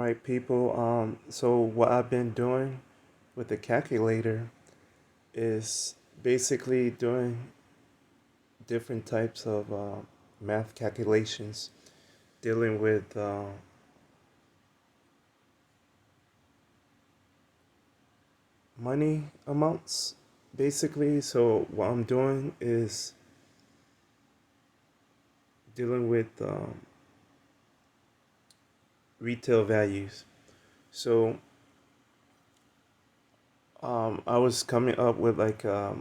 right, people. So what I've been doing with the calculator is basically doing different types of math calculations, dealing with money amounts, basically. So what I'm doing is dealing with retail values. So I was coming up with like a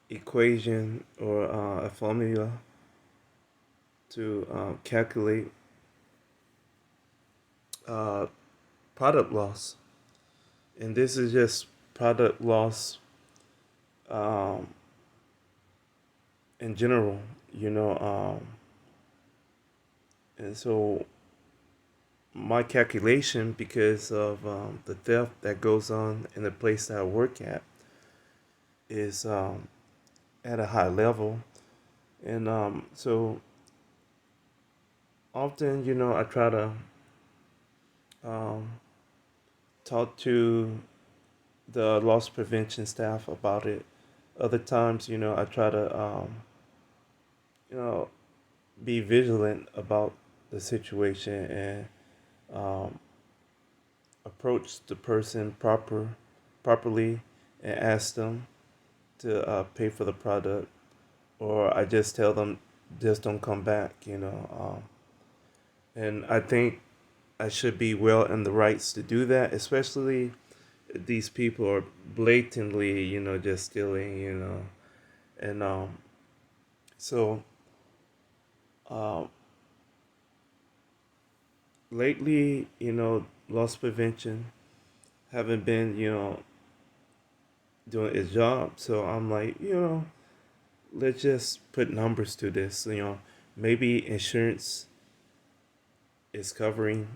equation or a formula to calculate uh, product loss, and this is just product loss um, in general, you know. And so my calculation, because of the theft that goes on in the place that I work at, is at a high level, and so often, I try to um, talk to the loss prevention staff about it. Other times, I try to you know be vigilant about the situation and um, approach the person properly and ask them to pay for the product, or I just tell them just don't come back. And I think I should be well in the rights to do that, especially these people are blatantly, just stealing. And so um, lately, loss prevention haven't been, doing its job. So I'm like, let's just put numbers to this. Maybe insurance is covering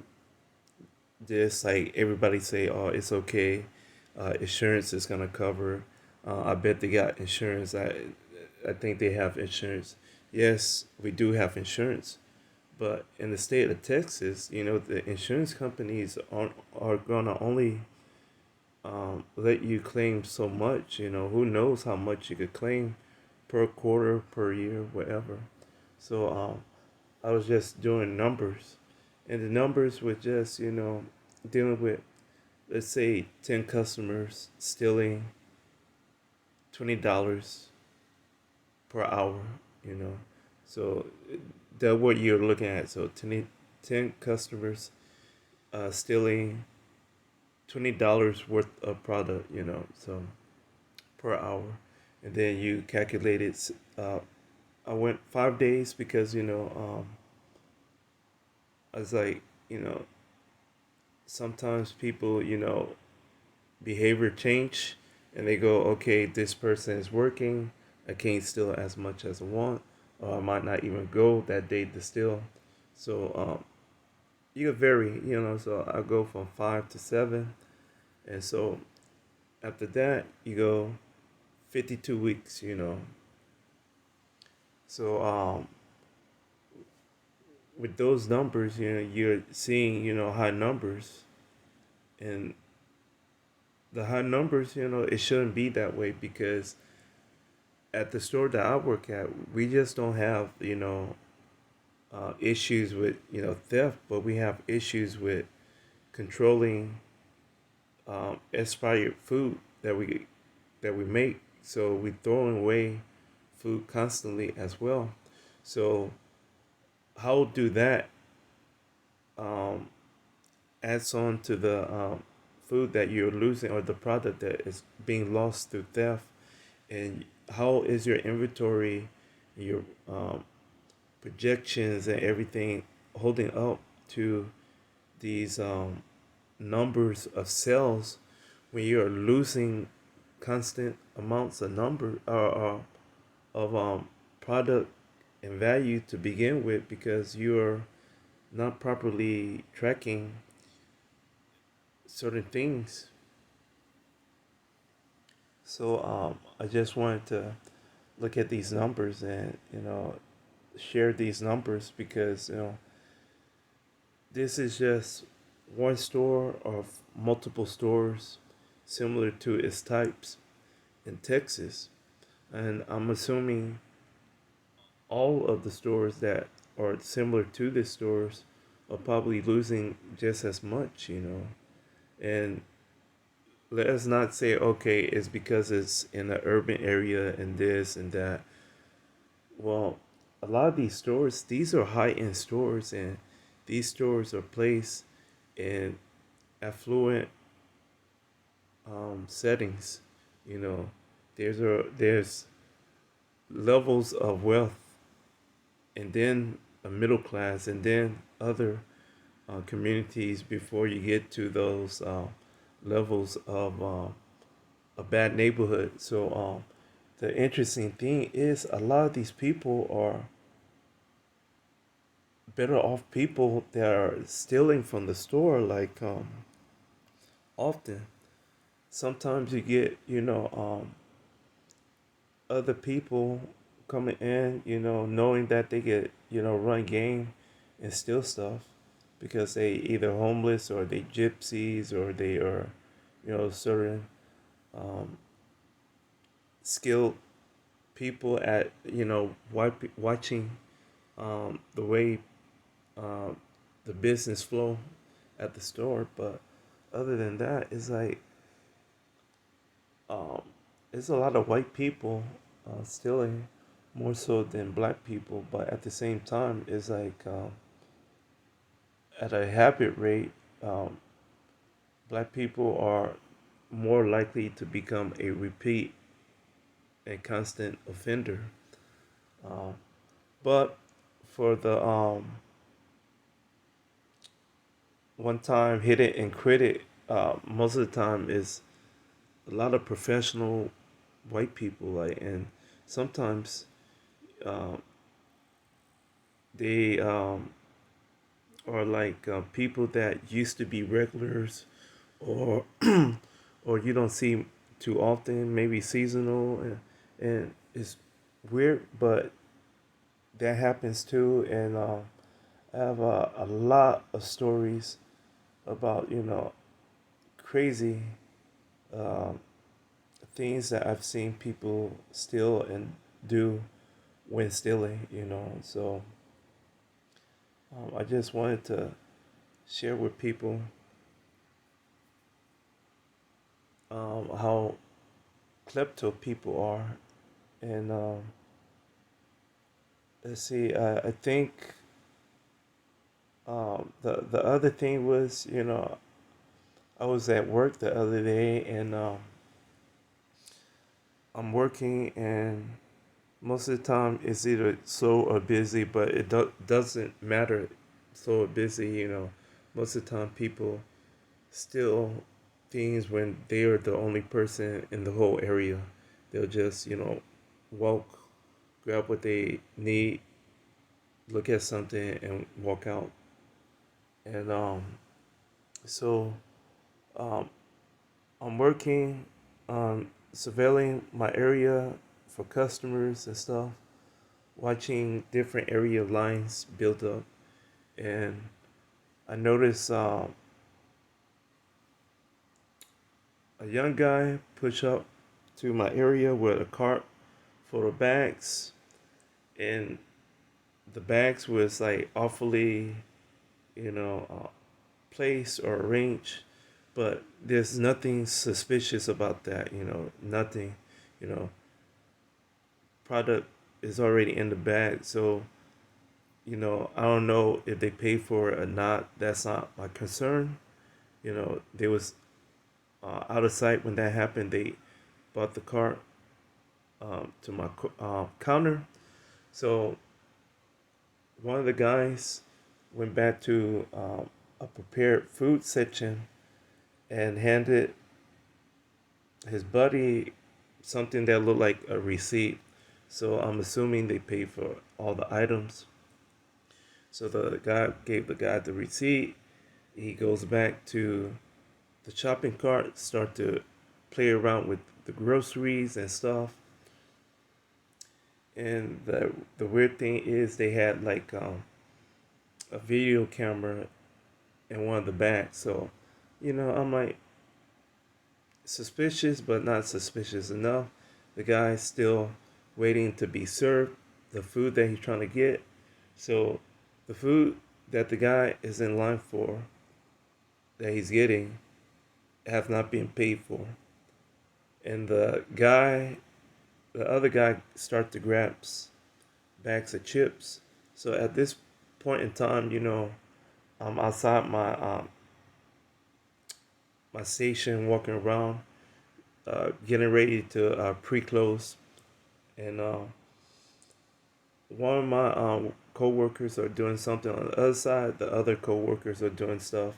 this. Like everybody say, oh, it's okay. Insurance is gonna cover. I bet they got insurance. I think they have insurance. Yes, we do have insurance, but in the state of Texas, the insurance companies are gonna only let you claim so much. Who knows how much you could claim per quarter, per year, whatever. So I was just doing numbers, and the numbers were just dealing with, let's say, 10 customers stealing $20 per hour. You know, so that's what you're looking at. So 10 customers stealing $20 worth of product. So per hour, and then you calculate it. I went 5 days because I was like, sometimes people, behavior change, and they go, okay, this person is working. I can't steal as much as I want, or I might not even go that day to steal. So you could vary, So I go from 5 to 7, and so after that you go 52 weeks. So with those numbers, you're seeing, high numbers, and the high numbers, it shouldn't be that way because at the store that I work at, we just don't have, issues with, theft, but we have issues with controlling expired food that we make. So we throwing away food constantly as well. So how do that um, adds on to the food that you're losing or the product that is being lost through theft, and how is your inventory, your projections and everything holding up to these numbers of sales when you're losing constant amounts of number of product and value to begin with because you're not properly tracking certain things. So I just wanted to look at these numbers and share these numbers because this is just one store of multiple stores similar to its types in Texas. And I'm assuming all of the stores that are similar to the stores are probably losing just as much, you know. And let us not say, okay, it's because it's in an urban area and this and that. Well, a lot of these stores, these are high end stores, and these stores are placed in affluent settings. You know, there's levels of wealth, and then a middle class, and then other communities before you get to those levels of a bad neighborhood. So the interesting thing is a lot of these people are better off people that are stealing from the store. Like often, sometimes you get other people coming in, knowing that they get run game and steal stuff because they either homeless or they gypsies or they are certain um, skilled people at watching the way um, the business flow at the store. But other than that, it's like um, it's a lot of white people stealing more so than black people. But at the same time, it's like at a habit rate, um, black people are more likely to become a repeat and constant offender. Um, but for the one time hit it and quit it, most of the time is a lot of professional white people, like, and sometimes um, they are like people that used to be regulars, or or you don't see too often, maybe seasonal, and it's weird, but that happens too. And I have a lot of stories about crazy um, things that I've seen people steal and do when stealing, So I just wanted to share with people how klepto people are. And let's see, I think the other thing was, I was at work the other day, and I'm working, and most of the time it's either slow or busy, but it doesn't matter slow or busy, Most of the time people steal things when they are the only person in the whole area. They'll just, walk, grab what they need, look at something, and walk out. And so um, I'm working on surveilling my area for customers and stuff, watching different area lines build up. And I noticed a young guy push up to my area with a cart full of bags, and the bags was like awfully, you know, uh, placed or arranged, but there's nothing suspicious about that, nothing, you know, product is already in the bag. So, I don't know if they paid for it or not. That's not my concern. They was out of sight when that happened. They bought the cart to my counter. So one of the guys went back to a prepared food section and handed his buddy something that looked like a receipt. So I'm assuming they paid for all the items. So the guy gave the guy the receipt. He goes back to the shopping cart, start to play around with the groceries and stuff. And the weird thing is they had like a video camera in one of the bags. So, I'm like suspicious, but not suspicious enough. The guy's still waiting to be served the food that he's trying to get. So, the food that the guy is in line for, that he's getting, have not been paid for. And the other guy, start to grab bags of chips. So at this point in time, I'm outside my station, walking around, getting ready to pre-close, and one of my co-workers are doing something on the other side. The other co-workers are doing stuff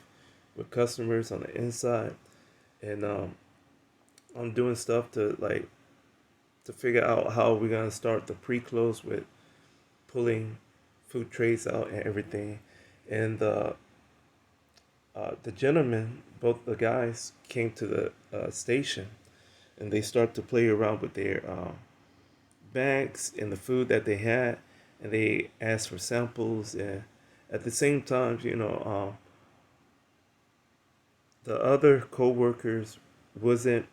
with customers on the inside, and I'm doing stuff to figure out how we're gonna start the pre-close with pulling food trays out and everything. And the gentleman, both the guys, came to the station, and they start to play around with their bags and the food that they had, and they asked for samples. And at the same time, the other co-workers wasn't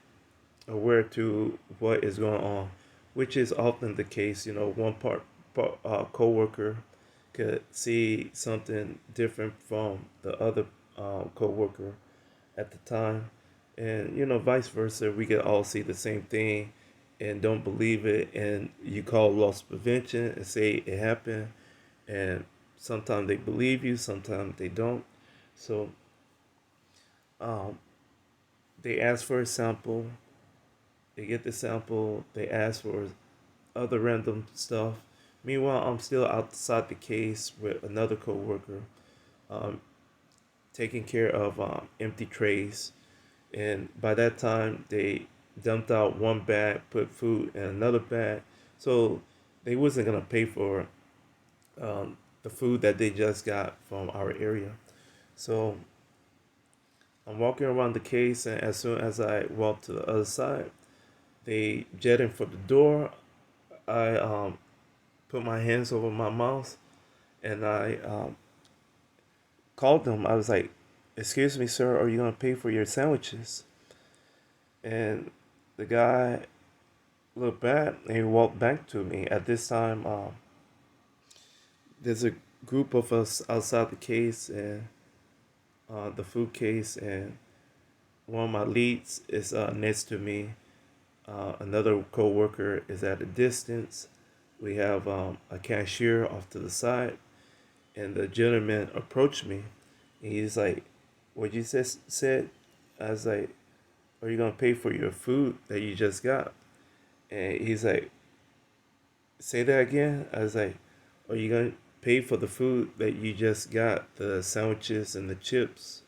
aware to what is going on, which is often the case. One co-worker could see something different from the other co-worker at the time, and vice versa. We could all see the same thing and don't believe it, and you call loss prevention and say it happened, and sometimes they believe you, sometimes they don't. So um, they ask for a sample, they get the sample, they ask for other random stuff. Meanwhile, I'm still outside the case with another coworker, um, taking care of empty trays. And by that time, they dumped out one bag, put food in another bag. So they wasn't gonna pay for the food that they just got from our area. So I'm walking around the case, and as soon as I walk to the other side, they jetting for the door. I put my hands over my mouth, and I called them. I was like, "Excuse me, sir, are you gonna pay for your sandwiches?" And the guy looked back and he walked back to me. At this time, there's a group of us outside the case, and the food case, and one of my leads is next to me. Another coworker is at a distance. We have a cashier off to the side, and the gentleman approached me. And he's like, "What you just said?" I was like, "Are you gonna pay for your food that you just got?" And he's like, "Say that again." I was like, "Are you gonna pay for the food that you just got, the sandwiches and the chips?"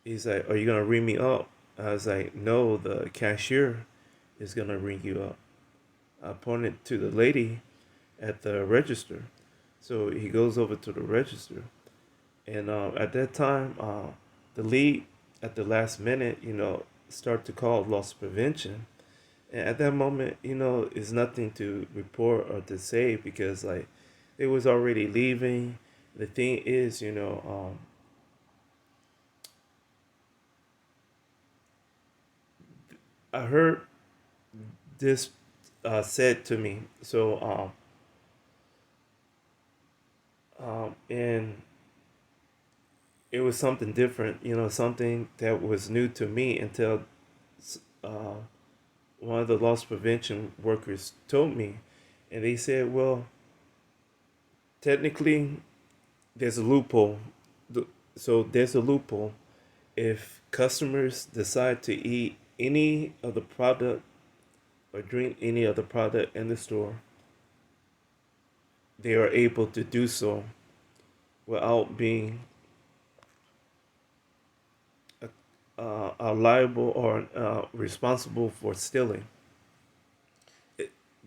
He's like, "Are you gonna ring me up?" I was like, "No, the cashier is gonna ring you up." I pointed to the lady at the register. So he goes over to the register. And at that time, the lead at the last minute, start to call loss prevention. And at that moment, is nothing to report or to say, because like they was already leaving. The thing is, I heard this said to me. So and it was something different, something that was new to me until uh, one of the loss prevention workers told me. And they said, well, technically, there's a loophole. So there's a loophole. If customers decide to eat any of the product or drink any of the product in the store, they are able to do so without being liable or responsible for stealing.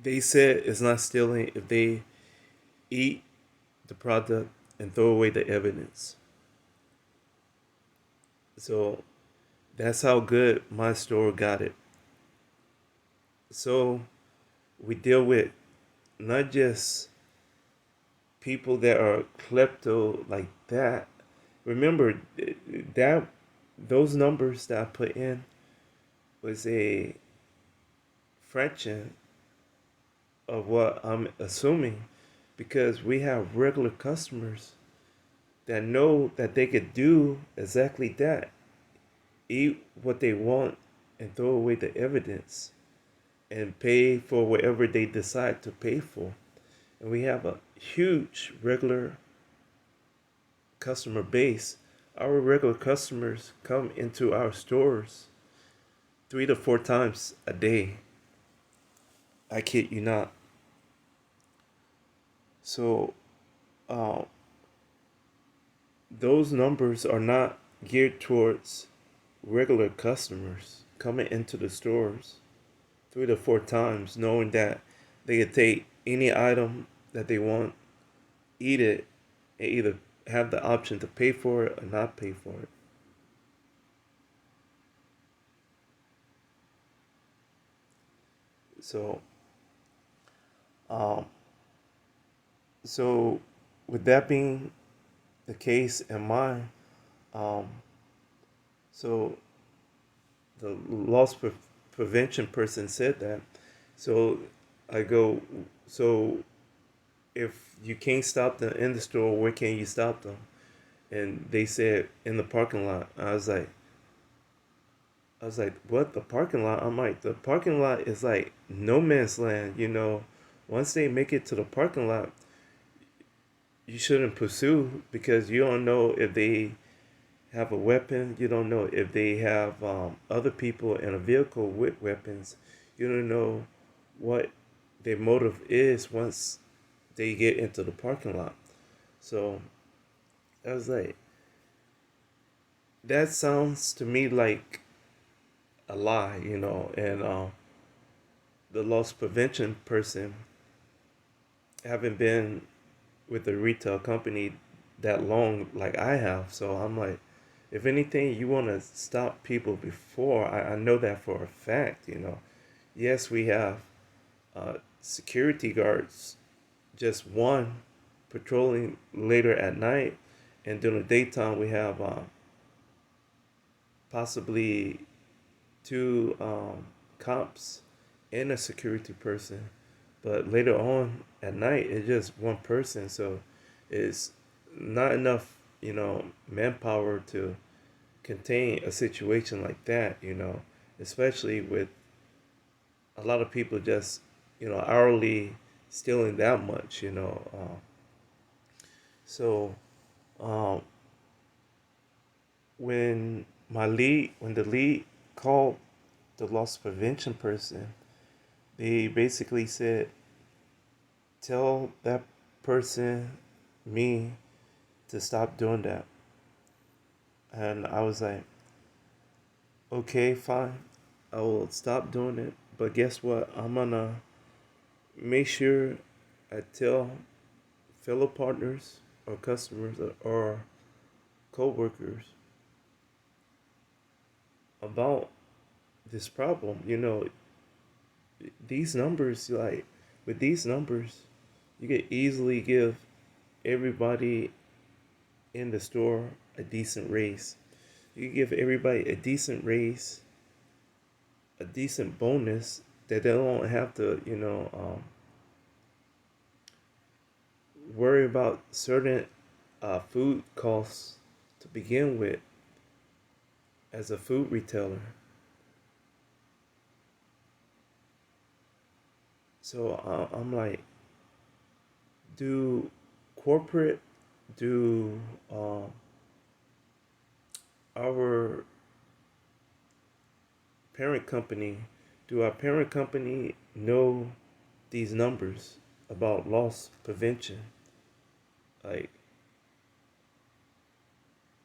They said it's not stealing if they eat the product and throw away the evidence. So that's how good my store got it. So we deal with not just people that are klepto like that, remember that those numbers that I put in was a fraction of what I'm assuming, because we have regular customers that know that they could do exactly that, eat what they want and throw away the evidence and pay for whatever they decide to pay for. And we have a huge regular customer base. Our regular customers come into our stores 3 to 4 times a day. I kid you not. So, uh, those numbers are not geared towards regular customers coming into the stores 3 to 4 times, knowing that they could take any item that they want, eat it, and either have the option to pay for it or not pay for it. So, um, so with that being the case in mind, um, so the prevention person said that. So I go, so if you can't stop them in the store, where can you stop them? And they said in the parking lot. I was like, what, the parking lot? I'm like, the parking lot is like no man's land, you know. Once they make it to the parking lot, you shouldn't pursue, because you don't know if they have a weapon. You don't know if they have other people in a vehicle with weapons. You don't know what their motive is once they get into the parking lot. So I was like, that sounds to me like a lie, you know. And the loss prevention person, haven't been with a retail company that long like I have. So I'm like, if anything, you want to stop people before. I know that for a fact, you know. Yes, we have security guards, just one patrolling later at night, and during the daytime, we have possibly two cops and a security person. But later on at night, it's just one person. So it's not enough, you know, manpower to contain a situation like that, you know, especially with a lot of people just, you know, hourly stealing that much, you know. So um, when the lead called the loss prevention person, they basically said, tell that person, me, to stop doing that. And I was like, okay, fine. I will stop doing it. But guess what? I'm gonna make sure I tell fellow partners or customers or co-workers about this problem. You know, these numbers, like with these numbers, you could easily give everybody in the store a decent raise. You give everybody a decent raise, a decent bonus that they don't have to, you know, worry about certain food costs to begin with as a food retailer. So I'm like, do corporate, do our parent company, do our parent company know these numbers about loss prevention? Like,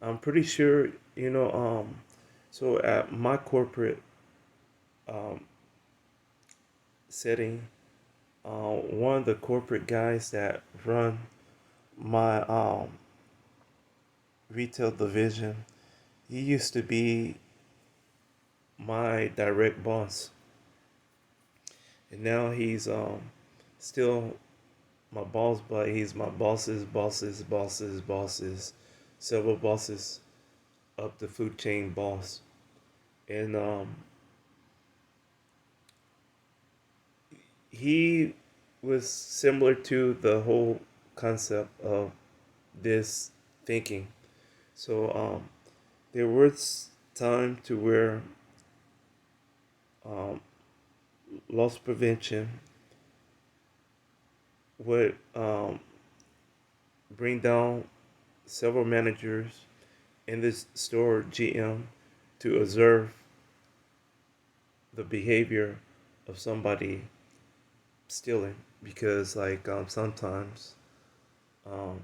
I'm pretty sure, you know, so at my corporate um, setting, one of the corporate guys that run my retail division, he used to be my direct boss, and now he's still my boss, but he's my boss's boss's boss's boss's. several bosses up the food chain boss. And he was similar to the whole concept of this thinking. So there was time to where um, loss prevention would bring down several managers in this store GM to observe the behavior of somebody stealing because like sometimes um,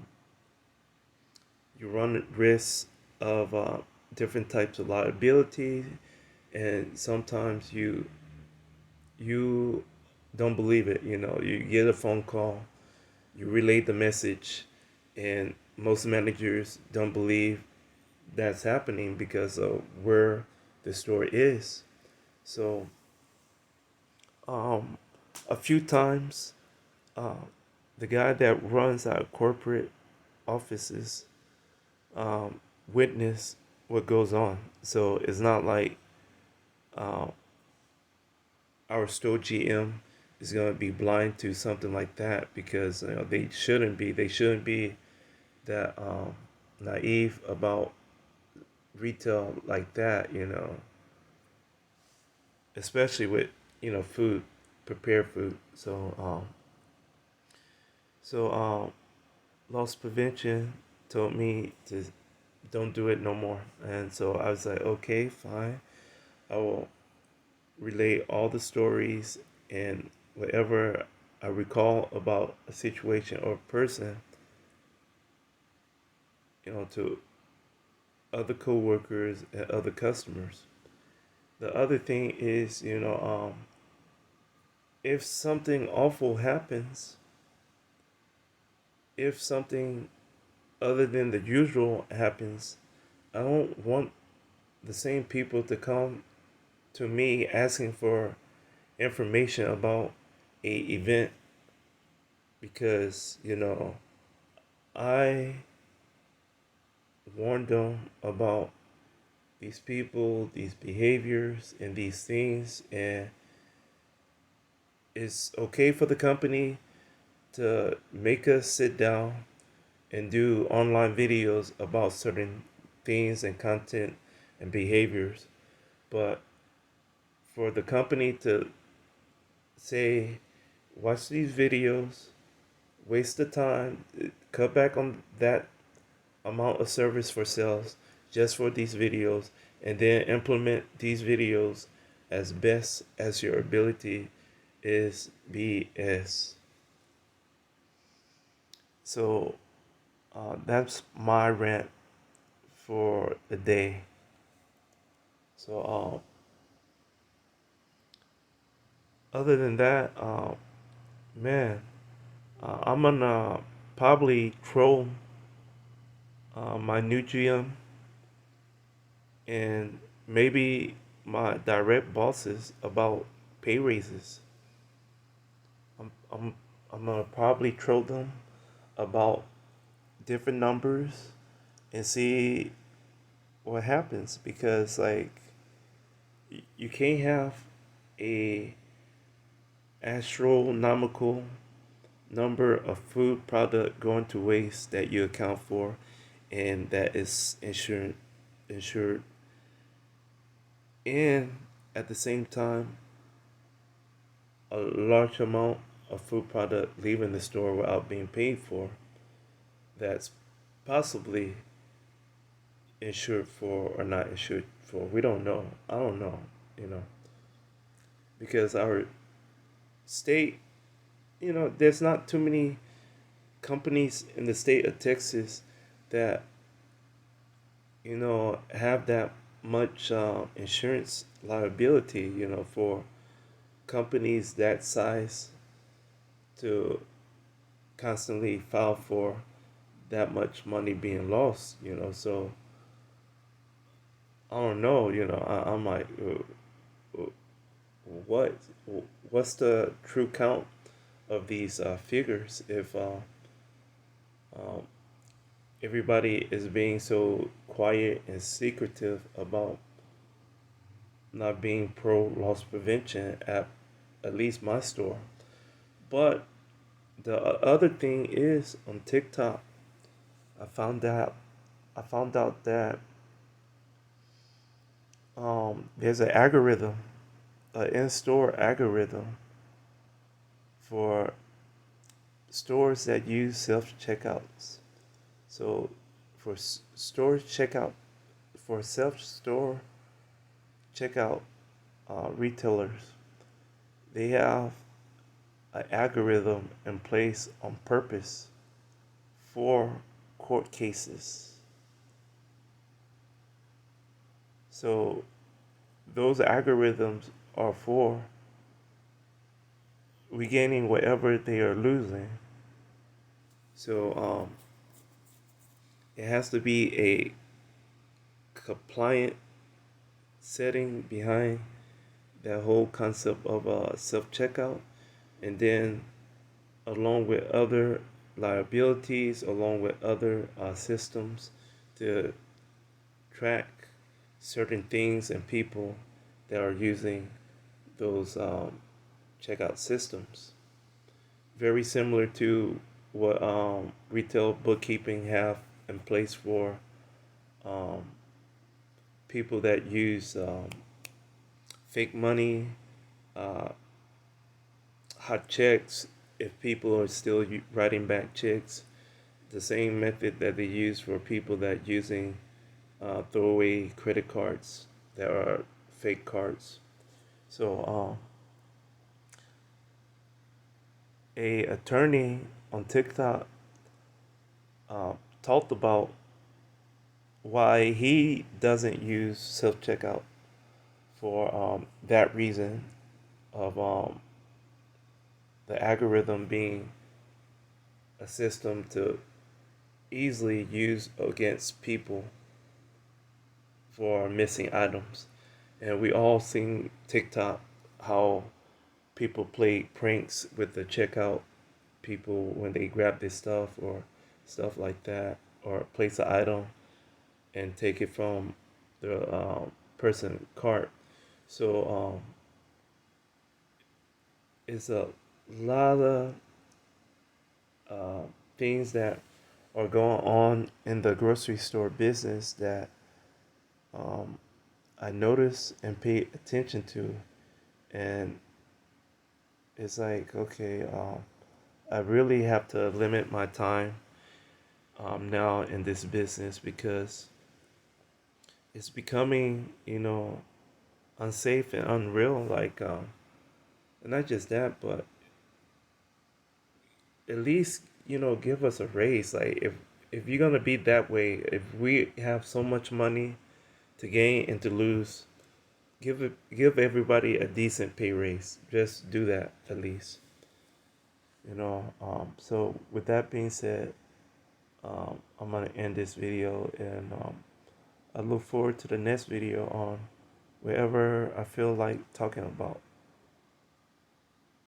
you run risks of different types of liability, and sometimes you don't believe it. You know, you get a phone call, you relay the message, and most managers don't believe that's happening because of where the store is. So um, a few times, uh, the guy that runs our corporate offices witness what goes on. So it's not like uh, our store GM is going to be blind to something like that because you know they shouldn't be. They shouldn't be that naive about retail like that. You know, especially with food, prepared food. So loss prevention told me to don't do it no more, and so I was like, okay, fine. I will relay all the stories and whatever I recall about a situation or a person, to other coworkers and other customers. The other thing is, if something awful happens, if something other than the usual happens, I don't want the same people to come to me asking for information about a event because I warned them about these people, these behaviors, and these things, and it's okay for the company to make us sit down and do online videos about certain things and content and behaviors, but for the company to say, watch these videos, waste the time, cut back on that amount of service for sales just for these videos, and then implement these videos as best as your ability is BS. So that's my rant for the day. So other than that, man, I'm gonna probably troll my new GM and maybe my direct bosses about pay raises. I'm I'm I'm gonna probably troll them about different numbers and see what happens because like you can't have a astronomical number of food product going to waste that you account for and that is insured and at the same time a large amount of food product leaving the store without being paid for that's possibly insured for or not insured for. We don't know. I don't know, you know, because our state, there's not too many companies in the state of Texas that, have that much insurance liability, for companies that size to constantly file for that much money being lost. So I don't know, I'm like, uh, what, what's the true count of these figures if everybody is being so quiet and secretive about not being pro loss prevention at least my store. But the other thing is on TikTok, I found out I found out that there's an algorithm, an in-store algorithm for stores that use self-checkouts. So for store checkout, for self-store checkout retailers, they have an algorithm in place on purpose for court cases. So those algorithms are for regaining whatever they are losing. So it has to be a compliant setting behind that whole concept of self checkout, and then along with other liabilities, along with other systems to track certain things and people that are using those checkout systems. Very similar to what retail bookkeeping have in place for um, people that use fake money, uh, hot checks, if people are still writing back checks, the same method that they use for people that using throwaway credit cards that are fake cards. So a attorney on TikTok uh, talked about why he doesn't use self checkout for that reason of the algorithm being a system to easily use against people for missing items. And we all seen TikTok how people play pranks with the checkout people when they grab this stuff or stuff like that, or place an item and take it from the person cart. So it's a lot of uh, things that are going on in the grocery store business that um, I notice and pay attention to, and it's like, okay, I really have to limit my time now in this business because it's becoming, unsafe and unreal. Like, and not just that, but at least give us a raise. Like, if you're gonna be that way, if we have so much money to gain and to lose, give everybody a decent pay raise. Just do that at least. So with that being said, I'm gonna end this video, and I look forward to the next video on wherever I feel like talking about.